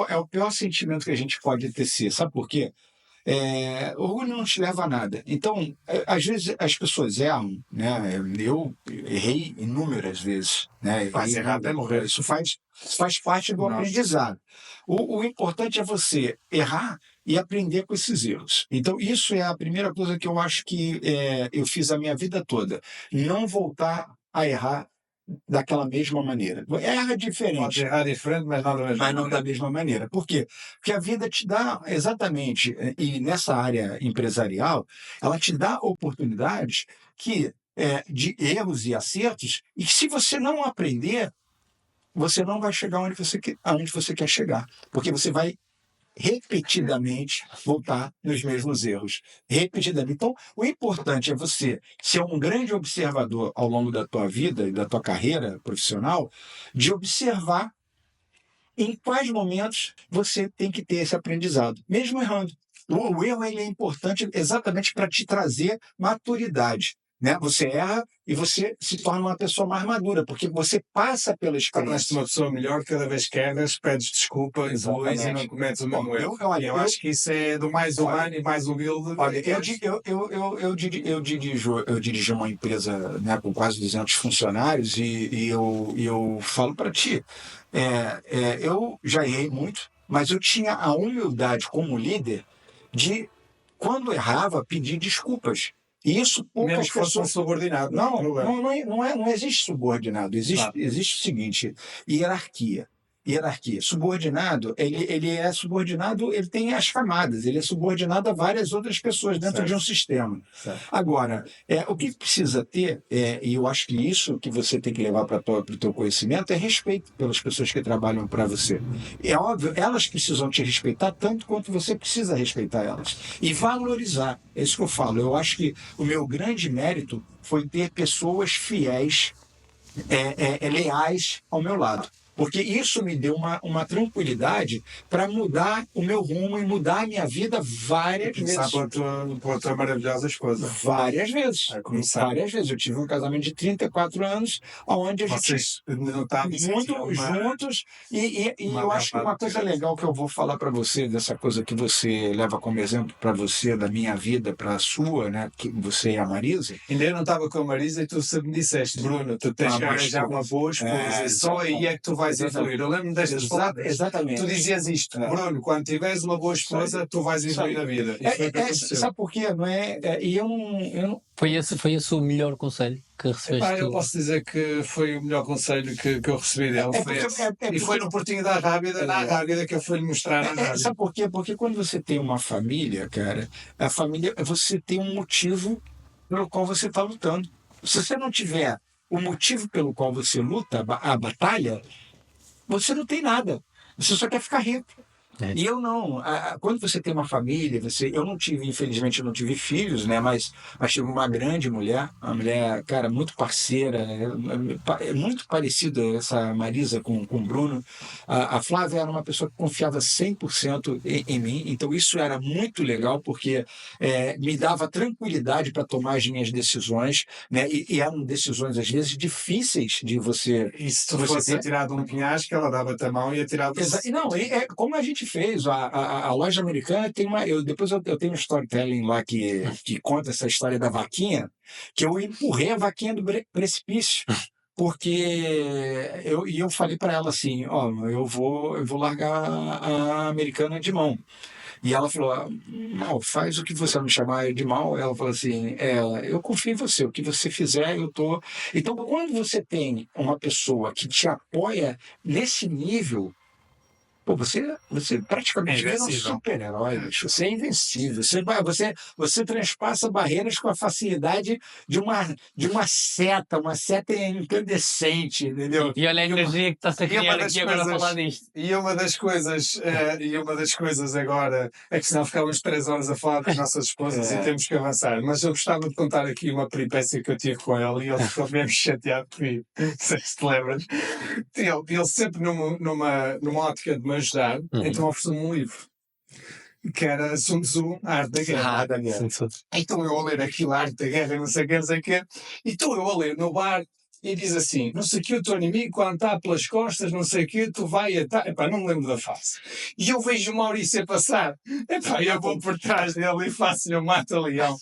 é o pior sentimento que a gente pode ter. Sabe por quê? Orgulho não te leva a nada. Então, às vezes as pessoas erram, né? Eu errei inúmeras vezes, né? Faz errado é morrer. Isso faz parte do aprendizado. O importante é você errar e aprender com esses erros. Então, isso é a primeira coisa que eu acho que eu fiz a minha vida toda. Não voltar a errar daquela mesma maneira. Erra diferente. Pode errar diferente, mas não da mesma Mas não da mesma maneira. Por quê? Porque a vida te dá exatamente, e nessa área empresarial, ela te dá oportunidades de erros e acertos, e que se você não aprender, você não vai chegar aonde você quer chegar. Porque você vai repetidamente voltar nos mesmos erros. Repetidamente. Então, o importante é você ser um grande observador ao longo da tua vida e da tua carreira profissional, de observar em quais momentos você tem que ter esse aprendizado, mesmo errando. O erro ele é importante exatamente para te trazer maturidade. Né? Você erra e você se torna uma pessoa mais madura, porque você passa pela Tornas-te experiência. uma pessoa melhor cada vez que erras, pedes desculpa, evoluís e não cometes o mesmo erro. Eu acho que isso é do mais humano e mais humilde. Olha, eu dirigi uma empresa, né, com quase 200 funcionários e eu falo para ti, eu já errei muito, mas eu tinha a humildade como líder de, quando errava, pedir desculpas. E isso poucas Mesmo que fosse um pessoas. subordinado. Não existe subordinado. Existe o seguinte: hierarquia. Subordinado, ele é subordinado, ele tem as camadas, ele é subordinado a várias outras pessoas dentro de um sistema. Certo. Agora, o que precisa ter, e eu acho que isso que você tem que levar para o teu conhecimento, é respeito pelas pessoas que trabalham para você. É óbvio, elas precisam te respeitar tanto quanto você precisa respeitar elas. E valorizar, é isso que eu falo. Eu acho que o meu grande mérito foi ter pessoas fiéis, leais ao meu lado. Porque isso me deu uma tranquilidade para mudar o meu rumo e mudar a minha vida várias vezes. Pela tua maravilhosa esposa. Várias vezes. Várias vezes. Eu tive um casamento de 34 anos, onde a Vocês gente muito juntos. E eu acho que uma coisa legal que eu vou falar para você, dessa coisa que você leva como exemplo para você, da minha vida para a sua, né? Que você e a Marisa. Ainda eu não estava com a Marisa e tu sempre me disseste, Bruno, tu tens que arranjar uma boa esposa, só aí é que tu vais evoluir. Eu lembro-me destas palavras. Exatamente. Tu dizias isto, Bruno, quando tiveres uma boa esposa, tu vais evoluir na vida. Sabe por quê? Não é? E eu não. Foi esse o melhor conselho que recebeste? Eu posso dizer que foi o melhor conselho que eu recebi dele. E foi no Portinho da Rábida, na Rábida, que eu fui-lhe mostrar a Rábida. Sabe por quê? Porque quando você tem uma família, cara, a família, você tem um motivo pelo qual você está lutando. Se você não tiver o motivo pelo qual você luta, a batalha, você não tem nada. Você só quer ficar rico. E eu não. Quando você tem uma família, eu não tive, infelizmente, eu não tive filhos, né? Mas tive uma grande mulher, uma mulher, cara, muito parceira, muito parecida essa Marisa com o Bruno. A Flávia era uma pessoa que confiava 100% em mim, então isso era muito legal, porque me dava tranquilidade para tomar as minhas decisões, né? E eram decisões, às vezes, difíceis de você. E se tu fosse atirado um penhasco, ela dava-te a mão e atirava. Não, como a gente fez. A loja americana tem uma. Depois eu tenho um storytelling lá que conta essa história da vaquinha, que eu empurrei a vaquinha do precipício. Porque eu falei para ela assim: eu vou largar a americana de mão. E ela falou, Mal, faz o que você me chamar de mal. Ela falou assim, eu confio em você, o que você fizer, eu tô... Então, quando você tem uma pessoa que te apoia nesse nível, pô, você praticamente vira um invencível. super-herói, bicho. Você é invencível. Você transpassa barreiras com a facilidade de uma seta incandescente, entendeu? E olha a energia que está-se a E uma criar das aqui agora a coisas- falar disto. E uma das coisas agora é que senão ficávamos 3 horas a falar das nossas esposas e temos que avançar. Mas eu gostava de contar aqui uma peripécia que eu tive com ele e ele ficou mesmo chateado comigo. Não sei se te lembras. Ele sempre numa ótica de me ajudar, então ofereceu-me um livro que era Sun Tzu, A Arte da Guerra. Da guerra. Então eu a ler aquilo, a Arte da Guerra, não sei o que, não sei o que. Então eu a ler no bar e diz assim, não sei o que, o teu inimigo quando está pelas costas, não sei o que, tu vai atar... Epá, não me lembro da face. E eu vejo o Maurício a passar. Epá, eu vou por trás dele e faço-lhe um mata-leão.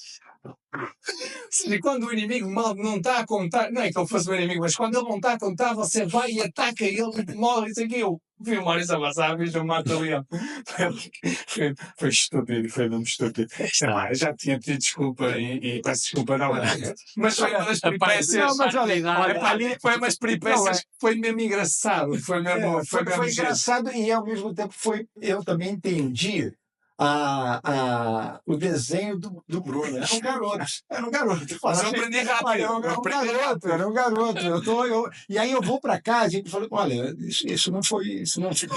Ou seja, quando o inimigo mal não está a contar, não é que ele fosse o inimigo, mas quando ele não está a contar, você vai e ataca ele, morre, isso aqui. Eu vi o Maurício a passar, vejo um mata-leão. Foi estúpido, foi mesmo estúpido. Eu já tinha pedido desculpa e peço desculpa, não é? Mas foi uma das peripécias. Não, mas olha, Ali foi umas peripécias que foi mesmo engraçado. Foi mesmo, Foi mesmo giro. engraçado e ao mesmo tempo eu também entendi o desenho do Bruno. Era um garoto. Mas eu aprendi rápido. Era um garoto. E aí eu vou para casa e falo, olha, isso não foi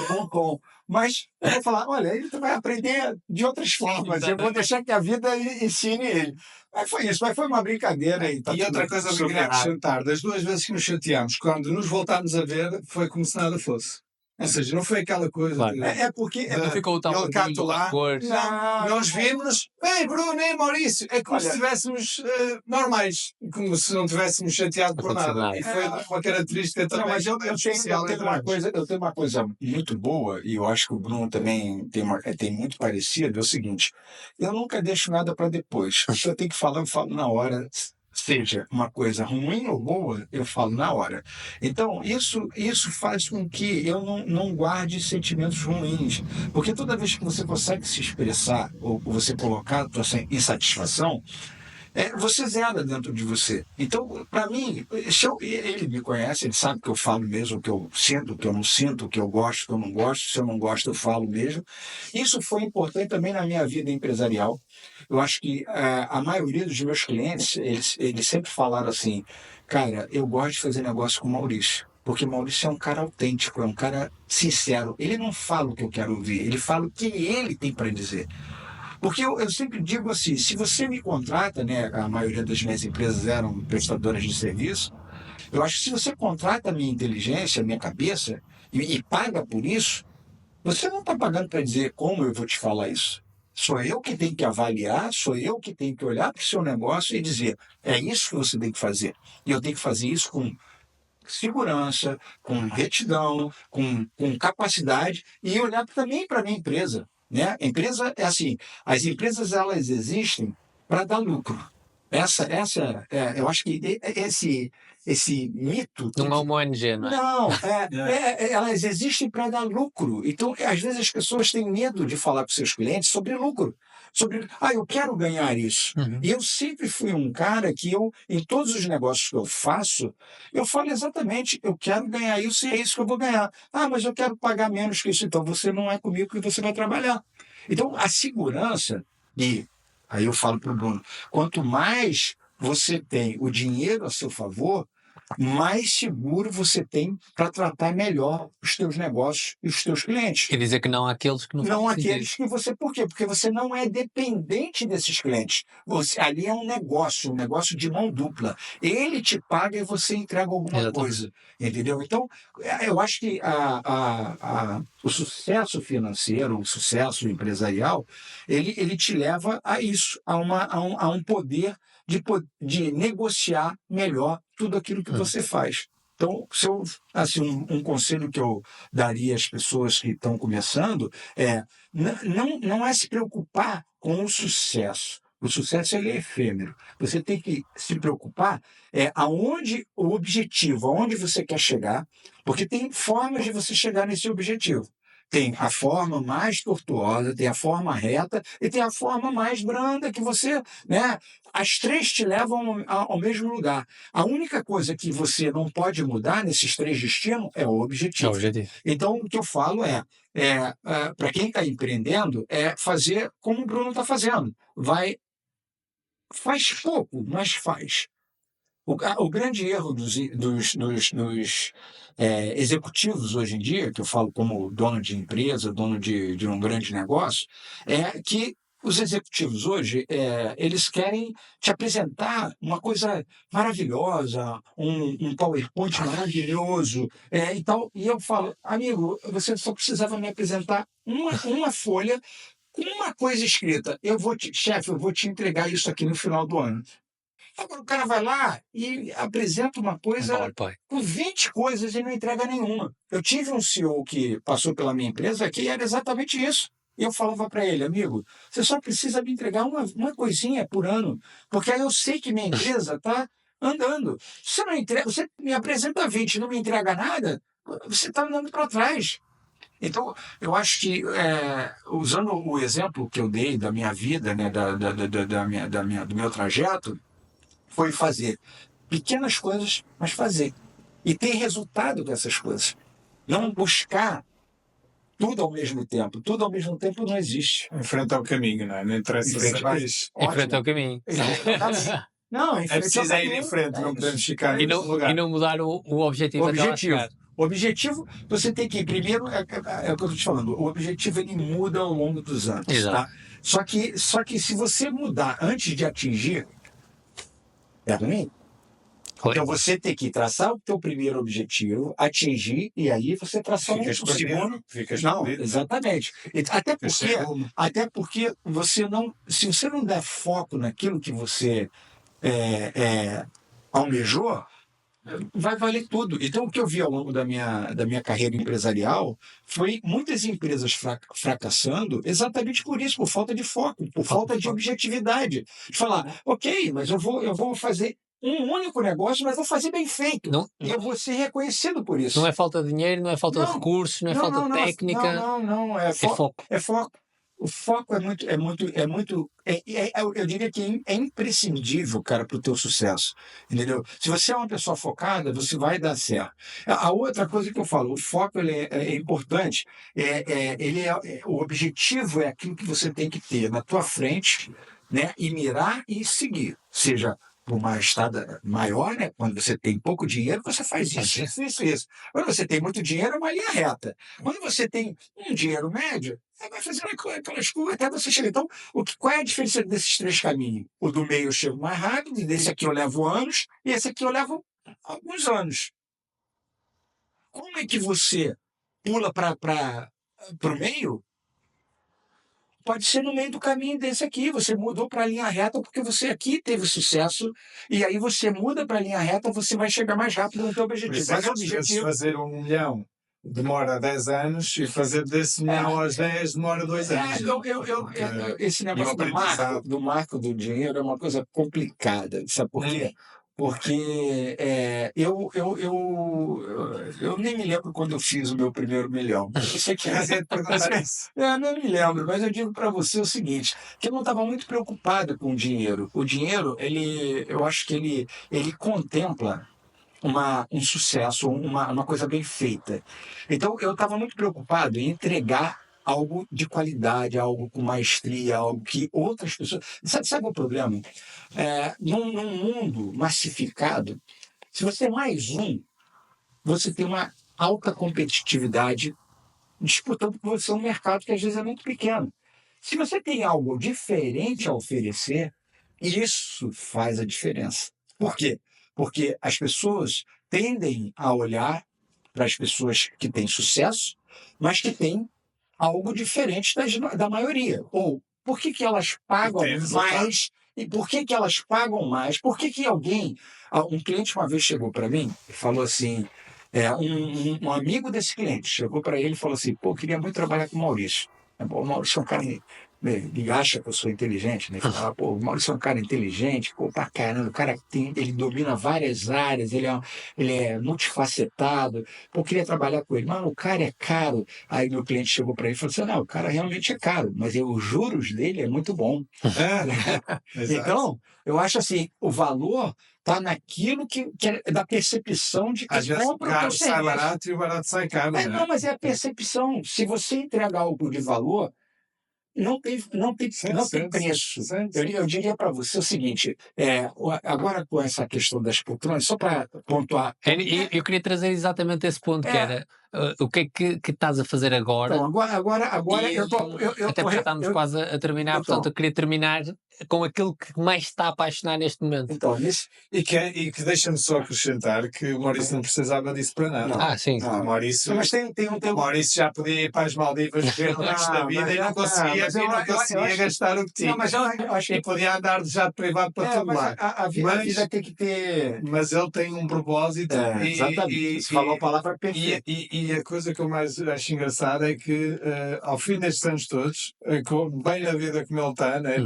bom tom. Mas eu vou falar, olha, ele vai aprender de outras formas. Eu vou deixar que a vida ensine ele. Mas foi isso, mas foi uma brincadeira. E outra coisa que eu queria acrescentar, das 2 vezes que nos chateámos, quando nos voltámos a ver, foi como se nada fosse. Ou seja, não foi aquela coisa Claro. de... Porque Não ficou tão ele canto lá. cores. Não, nós vimos, ei Bruno, ei Maurício, é como Olha, se estivéssemos normais, como se não tivéssemos chateado por aconteceu nada. nada. E foi uma característica também. Não, mas eu especial tenho entre uma nós. coisa, eu tenho uma coisa muito boa, e eu acho que o Bruno também tem muito parecido, é o seguinte, eu nunca deixo nada para depois. Se eu tenho que falar, eu falo na hora. Seja uma coisa ruim ou boa, eu falo na hora. Então, isso faz com que eu não guarde sentimentos ruins. Porque toda vez que você consegue se expressar, ou você colocar a sua insatisfação, você zera dentro de você. Então, para mim, ele me conhece, ele sabe que eu falo mesmo o que eu sinto, o que eu não sinto, o que eu gosto, o que eu não gosto. Se eu não gosto, eu falo mesmo. Isso foi importante também na minha vida empresarial. Eu acho que a maioria dos meus clientes, eles sempre falaram assim, cara, eu gosto de fazer negócio com o Maurício. Porque o Maurício é um cara autêntico, é um cara sincero. Ele não fala o que eu quero ouvir, ele fala o que ele tem para dizer. Porque eu sempre digo assim, se você me contrata, né, a maioria das minhas empresas eram prestadoras de serviço, eu acho que se você contrata a minha inteligência, a minha cabeça, e paga por isso, você não está pagando para dizer como eu vou te falar isso. Sou eu que tenho que avaliar, sou eu que tenho que olhar para o seu negócio e dizer, é isso que você tem que fazer. E eu tenho que fazer isso com segurança, com retidão, com capacidade e olhar também para a minha empresa. Né? A empresa é assim, as empresas elas existem para dar lucro. Eu acho que esse mito... Não é uma ONG, não é? Não, elas existem para dar lucro. Então, às vezes as pessoas têm medo de falar com seus clientes sobre lucro. Sobre, eu quero ganhar isso. E eu sempre fui um cara que em todos os negócios que eu faço, eu falo exatamente, eu quero ganhar isso e é isso que eu vou ganhar. Mas eu quero pagar menos que isso. Então, você não é comigo que você vai trabalhar. Então, a segurança, e aí eu falo para o Bruno, quanto mais você tem o dinheiro a seu favor, mais seguro você tem para tratar melhor os teus negócios e os teus clientes. Quer dizer que não àqueles que não Não fazem aqueles que você... Por quê? Porque você não é dependente desses clientes. Ali é um negócio de mão dupla. Ele te paga e você entrega alguma coisa. Entendeu? Então, eu acho que o sucesso financeiro, o sucesso empresarial, ele te leva a isso, a um poder de negociar melhor tudo aquilo que você faz. Então, um conselho que eu daria às pessoas que estão começando não é se preocupar com o sucesso. O sucesso ele é efêmero. Você tem que se preocupar o objetivo, aonde você quer chegar, porque tem formas de você chegar nesse objetivo. Tem a forma mais tortuosa, tem a forma reta e tem a forma mais branda que você, né? As três te levam ao mesmo lugar. A única coisa que você não pode mudar nesses três destinos é o É o objetivo. objetivo. Então, o que eu falo para quem está empreendendo, é fazer como o Bruno está fazendo. Faz pouco, mas faz. O grande erro dos executivos hoje em dia, que eu falo como dono de empresa, dono de um grande negócio, é que os executivos hoje, eles querem te apresentar uma coisa maravilhosa, um PowerPoint maravilhoso, e tal. E eu falo, amigo, você só precisava me apresentar uma folha com uma coisa escrita. Chefe, eu vou te entregar isso aqui no final do ano. Agora o cara vai lá e apresenta uma Um coisa PowerPoint. com 20 coisas e não entrega nenhuma. Eu tive um CEO que passou pela minha empresa que era exatamente isso. E eu falava para ele, amigo, você só precisa me entregar uma coisinha por ano, porque aí eu sei que minha empresa está andando. Você não entrega, você me apresenta 20 e não me entrega nada, você está andando para trás. Então, eu acho que, usando o exemplo que eu dei da minha vida, né, do meu trajeto, foi fazer pequenas coisas, mas fazer. E ter resultado dessas coisas. Não buscar tudo ao mesmo tempo. Tudo ao mesmo tempo não existe. Enfrentar o caminho, não é? Não interessa ser mais. Enfrentar o Ótimo. caminho. Não, É preciso ir em frente, não podemos ficar E no mesmo não, lugar. e não mudar o objetivo até lá Objetivo. chegar. O objetivo, você tem que ir. Primeiro, é o que eu estou te falando, o objetivo ele muda ao longo dos anos. Exato. Tá? Só que se você mudar antes de atingir, é ruim. Então você tem que traçar o teu primeiro objetivo, atingir, e aí você traçar Ficas o perdido. segundo. Ficas Não, perdido. exatamente. Até porque você não, se você não der foco naquilo que você almejou, vai valer tudo. Então, o que eu vi ao longo da minha carreira empresarial foi muitas empresas fracassando exatamente por isso, por falta de foco, por falta de objetividade. De falar, ok, mas eu vou fazer um único negócio, mas vou fazer bem feito. Não, E eu vou ser reconhecido por isso. não é falta de dinheiro, não é falta de Não, recursos, não é falta de técnica. Não, É foco. é foco. O foco eu diria que é imprescindível, cara, para o teu sucesso, entendeu? Se você é uma pessoa focada, você vai dar certo. A outra coisa que eu falo, o foco ele é importante, o objetivo é aquilo que você tem que ter na tua frente, né, e mirar e seguir, seja por uma estada maior, né? Quando você tem pouco dinheiro, você faz isso. Quando você tem muito dinheiro, é uma linha reta. Quando você tem um dinheiro médio, você vai fazendo aquelas coisas até você chegar. Então, qual é a diferença desses três caminhos? O do meio eu chego mais rápido, desse aqui eu levo anos, e esse aqui eu levo alguns anos. Como é que você pula para o meio? Pode ser no meio do caminho desse aqui. Você mudou para a linha reta porque você aqui teve sucesso, e aí você muda para a linha reta, você vai chegar mais rápido no teu Por objetivo. isso é Mas que o às vezes objetivo fazer 1 milhão demora 10 anos e fazer desse 1 milhão aos 10 demora 2 anos. esse negócio do marco do dinheiro é uma coisa complicada. Sabe por quê? Porque eu nem me lembro quando eu fiz o meu primeiro milhão. Eu sei que eu não me lembro, mas eu digo para você o seguinte, que eu não estava muito preocupado com o dinheiro. O dinheiro, eu acho que ele contempla um sucesso, uma coisa bem feita. Então, eu estava muito preocupado em entregar algo de qualidade, algo com maestria, algo que outras pessoas... Sabe o problema? Num mundo massificado, se você é mais um, você tem uma alta competitividade disputando com você um mercado que às vezes é muito pequeno. Se você tem algo diferente a oferecer, isso faz a diferença. Por quê? Porque as pessoas tendem a olhar para as pessoas que têm sucesso, mas que têm algo diferente da maioria. Ou por que elas pagam mais? E por que elas pagam mais? Por que um cliente uma vez chegou para mim e falou assim, um amigo desse cliente chegou para ele e falou assim, pô, queria muito trabalhar com o Maurício. O Maurício é um cara ele acha que eu sou inteligente, né? Fala, pô, o Maurício é um cara inteligente, pô, pra caramba, o cara ele domina várias áreas, ele é multifacetado, pô, eu queria trabalhar com ele, mas o cara é caro. Aí meu cliente chegou para ele e falou assim, não, o cara realmente é caro, mas os juros dele é muito bom. Exato. Então, eu acho assim, o valor está naquilo que é da percepção de Às quem vezes o compra o teu caro sai serviço. barato e o barato sai caro, né? Não, mas é a percepção. Se você entrega algo de valor, não tem preço. Eu diria para você o seguinte, agora com essa questão das poltronas, só para pontuar. Eu queria trazer exatamente esse ponto, que era o que é que estás a fazer agora? Então, agora E, eu até porque já estamos quase a terminar, então, portanto eu queria terminar com aquilo que mais está a apaixonar neste momento. então, E que deixa-me só acrescentar que o Maurício não precisava disso para nada. Ah, sim. O Maurício, mas tem o Maurício já podia ir para as Maldivas ver o resto da vida e não conseguia, gastar o que tinha. Não, mas eu acho que E podia andar de jato privado para tudo mas lá. a vida tem que ter. Mas ele tem um propósito. Exatamente. Você falou a palavra perfeita. E a coisa que eu mais acho engraçada é que, ao fim destes anos todos, bem na vida como ele está, né?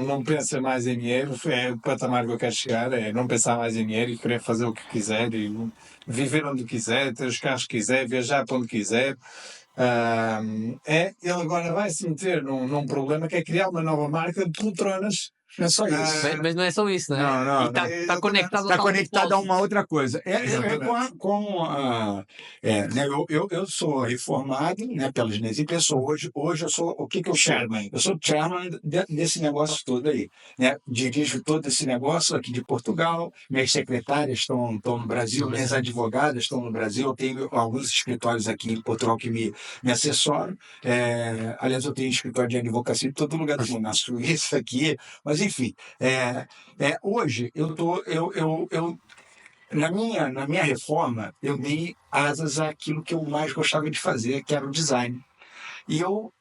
Não pensa mais em dinheiro, é o patamar que eu quero chegar, é não pensar mais em dinheiro e querer fazer o que quiser e viver onde quiser, ter os carros que quiser, viajar para onde quiser. Ele agora vai se meter num problema que é criar uma nova marca de poltronas. Não é só isso. Mas não é só isso, não é? Não, Está conectado, está conectado a uma outra coisa. Eu sou reformado, né, pela Genesi Pessoa. Hoje eu sou o que eu sou? Chairman. Eu sou chairman desse negócio todo aí. Né? Dirijo todo esse negócio aqui de Portugal. Minhas secretárias estão no Brasil, minhas advogadas estão no Brasil. Eu tenho alguns escritórios aqui em Portugal que me assessoram. Aliás, eu tenho escritório de advocacia em todo lugar do mundo, na Suíça, aqui. Mas enfim, hoje na minha reforma eu dei asas àquilo que eu mais gostava de fazer, que era o design. E eu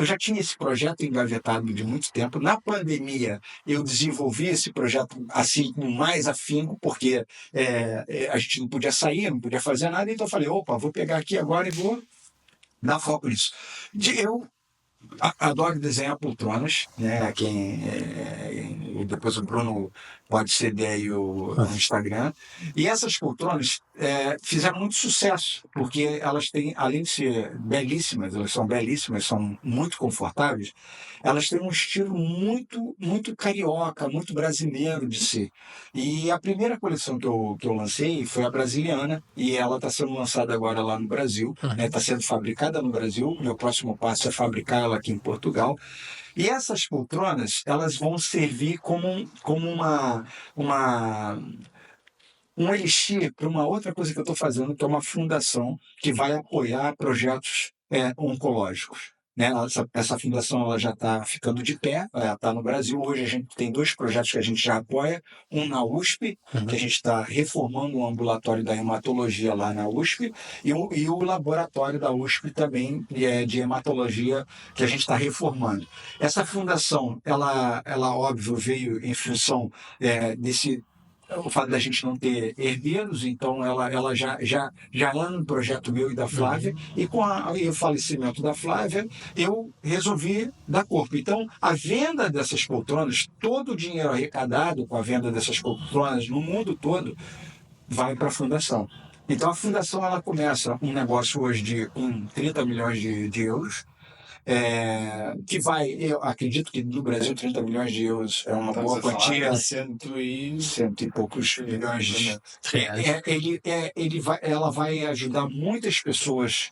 já tinha esse projeto engavetado de muito tempo. Na pandemia, eu desenvolvi esse projeto assim com mais afinco, porque a gente não podia sair, não podia fazer nada, então eu falei, opa, vou pegar aqui agora e vou dar foco nisso. Eu adoro desenhar poltronas, né? Depois o Bruno pode ceder aí o Instagram. E essas poltronas fizeram muito sucesso, porque elas têm, além de ser belíssimas, elas são belíssimas, são muito confortáveis, elas têm um estilo muito, muito carioca, muito brasileiro de ser. E a primeira coleção que eu lancei foi a brasiliana, e ela está sendo lançada agora lá no Brasil, está sendo fabricada no Brasil. Meu próximo passo é fabricar ela aqui em Portugal. E essas poltronas, elas vão servir como um elixir para uma outra coisa que eu estou fazendo, que é uma fundação que vai apoiar projetos oncológicos. Né? Essa fundação ela já está ficando de pé, ela está no Brasil. Hoje a gente tem 2 projetos que a gente já apoia, um na USP, que a gente está reformando um ambulatório da hematologia lá na USP, e o laboratório da USP também de hematologia, que a gente está reformando. Essa fundação, ela óbvio, veio em função o fato da gente não ter herdeiros, então ela já é um projeto meu e da Flávia, e com o falecimento da Flávia, eu resolvi dar corpo. Então, a venda dessas poltronas, todo o dinheiro arrecadado com a venda dessas poltronas no mundo todo, vai para a fundação. Então, a fundação ela começa um negócio hoje de 30 milhões de euros, que vai, eu acredito que no Brasil 30 milhões de euros é uma boa quantia, cento e poucos milhões de reais. Ela vai ajudar muitas pessoas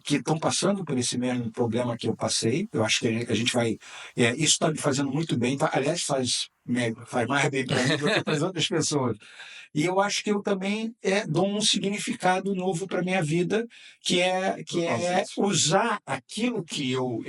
que estão passando por esse mesmo problema que eu passei. Eu acho que a gente vai, isso está me fazendo muito bem, tá? Aliás, faz mais bem para mim do que para as outras pessoas. E eu acho que eu também dou um significado novo para a minha vida, que é usar aquilo que eu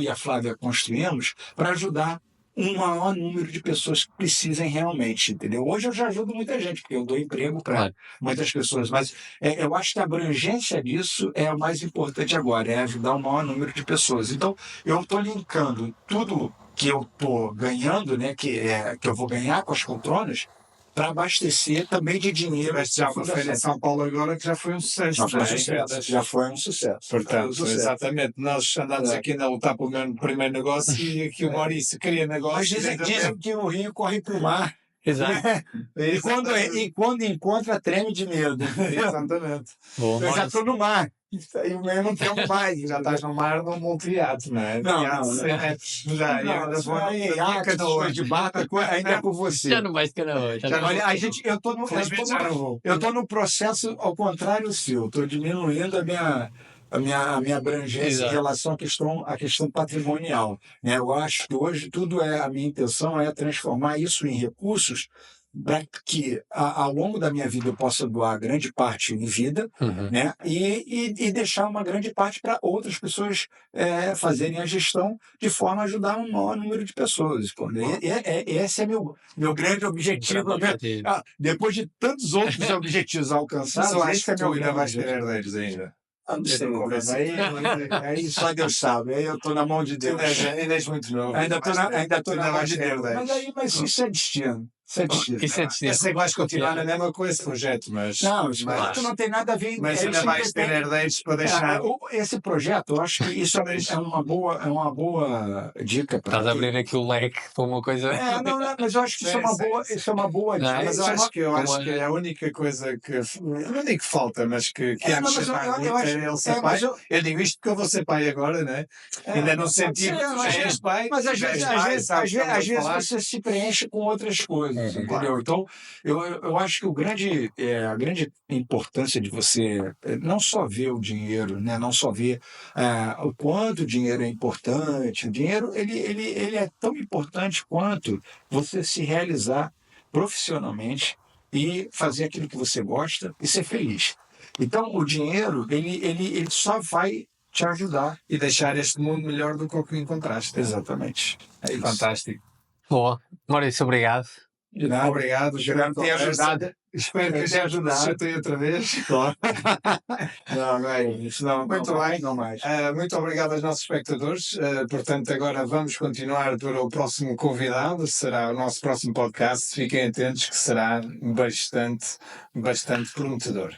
e a Flávia construímos para ajudar um maior número de pessoas que precisem realmente, entendeu? Hoje eu já ajudo muita gente, porque eu dou emprego para muitas pessoas, mas eu acho que a abrangência disso é o mais importante agora, é ajudar o maior número de pessoas. Então, eu estou linkando tudo que eu estou ganhando, né, que eu vou ganhar com as poltronas, para abastecer também de dinheiro. Tiveste já uma feira em São Paulo agora que já foi um sucesso. Já foi um não é? sucesso. Já foi um sucesso. Portanto, exatamente, nós andamos aqui a lutar pelo mesmo primeiro negócio e aqui o Maurício queria Mas negócio. dizem que o rio corre para o mar. Exato. E quando encontra, treme de medo. Exatamente. Bom, Eu já Maurício, estou no mar. Isso aí eu não tenho mais. Já estás no mar num multiato, não é? Não, Iate, não. 100 metros. Já, e ainda vou Aí, na canoa. de barca, ainda é com você. já não vais de canoa. Já não Olha, vais. eu estou no, Felizmente já não vou. eu tô no processo ao contrário seu. Estou diminuindo a minha abrangência Exato. em relação à questão patrimonial. Né? Eu acho que hoje a minha intenção é transformar isso em recursos para que ao longo da minha vida eu possa doar grande parte em vida, Uhum. né? E deixar uma grande parte para outras pessoas fazerem a gestão de forma a ajudar um maior número de pessoas. Pô. Esse é meu grande objetivo. Depois de tantos outros objetivos alcançados, Mas eu acho esse é que meu tu ainda grande vais ter objetivo. herdeiros ainda. Não sei, Eu tô convencido. aí só Deus sabe. Aí eu estou na mão de Deus. Ainda és muito novo. Ainda estou na mão vais de ter Deus. herdeiros. Mas isso é destino. Isso é destino. Isso é Eu destino. sei que vais continuar na mesma com esse projeto, mas. Não, mas, isso não tem nada a ver. mas ainda vais ter herdeiros para deixar. Esse projeto, eu acho que isso é uma boa dica para Estás a abrir aqui o leque para uma coisa. não, mas eu acho que isso é uma boa Não, dica. Mas eu acho que é a única coisa que. Não digo que falta, mas que Não, antes mas de eu muito acho- é ele ser é, pai. mas eu- Eu digo isto porque eu vou ser pai agora, né? Ainda não senti que tu já és pai. Mas às já és vezes, pai, sabes o que estamos a às vezes falar. você se preenche com outras coisas, Uhum. entendeu? Então, eu acho que a grande importância de você não só ver o dinheiro, né? Não só ver o quanto o dinheiro é importante. O dinheiro, ele é tão importante quanto você se realizar profissionalmente e fazer aquilo que você gosta e ser feliz. Então, o dinheiro, ele só vai te ajudar. E deixar este mundo melhor do que o que encontraste. Exatamente. É isso. Fantástico. Boa. Maurício, obrigado. De nada. Obrigado, Espero grande ter conversa. ajudado. Espero que a Espero ter gente nos ajudado. chatei outra vez. Não é isso. Não, Muito não, bem. Não mais. Muito obrigado aos nossos espectadores. Portanto, agora vamos continuar para o próximo convidado. Será o nosso próximo podcast. Fiquem atentos que será bastante prometedor.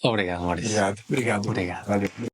Obrigado, Maurício. Obrigado. Obrigado. Valeu.